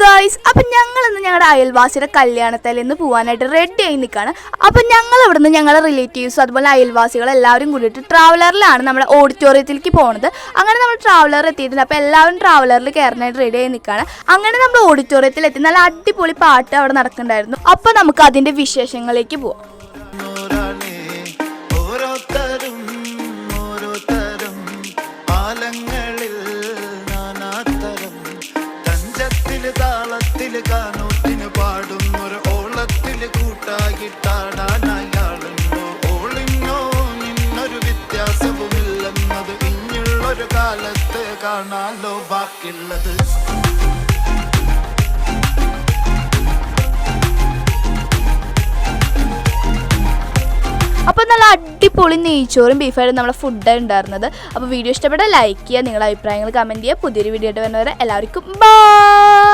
Guys, അപ്പം ഞങ്ങളിന്ന് ഞങ്ങളുടെ അയൽവാസിയുടെ കല്യാണത്തിൽ നിന്ന് പോകാനായിട്ട് റെഡി ആയി നിൽക്കുകയാണ്. അപ്പം ഞങ്ങൾ ഇവിടുന്ന് ഞങ്ങളുടെ റിലേറ്റീവ്സും അതുപോലെ അയൽവാസികളും എല്ലാവരും കൂടിയിട്ട് ട്രാവലറിലാണ് നമ്മുടെ ഓഡിറ്റോറിയത്തിലേക്ക് പോകുന്നത്. അങ്ങനെ നമ്മൾ ട്രാവലർ എത്തിയിട്ടുണ്ട്. അപ്പോൾ എല്ലാവരും ട്രാവലറിൽ കയറാനായിട്ട് റെഡി ആയി നിൽക്കുകയാണ്. അങ്ങനെ നമ്മൾ ഓഡിറ്റോറിയത്തിൽ എത്തി. നല്ല അടിപൊളി പാട്ട് അവിടെ നടക്കുന്നുണ്ടായിരുന്നു. അപ്പോൾ നമുക്ക് അതിൻ്റെ വിശേഷങ്ങളിലേക്ക് പോവാം. താളത്തില് കാനോത്തിന് പാടുന്നൊരു ഓളത്തില് കൂട്ടാകിട്ടാടാനായാളുണ്ടോ? ഓളിന്നോ നിന്നൊരു വ്യത്യാസവുമില്ലെന്നത് ഇനിയുള്ളൊരു കാലത്ത് കാണാലോ ബാക്കിയുള്ളത്. അപ്പോൾ നല്ല അടിപൊളി നെയ്ച്ചോറും ബീഫായിരുന്നു നമ്മുടെ ഫുഡ് ഉണ്ടായിരുന്നത്. അപ്പോൾ വീഡിയോ ഇഷ്ടപ്പെട്ടാൽ ലൈക്ക് ചെയ്യുക, നിങ്ങളുടെ അഭിപ്രായങ്ങൾ കമൻറ്റ് ചെയ്യുക. പുതിയൊരു വീഡിയോ ആയിട്ട് വരുന്നവരെ എല്ലാവർക്കും ബൈ.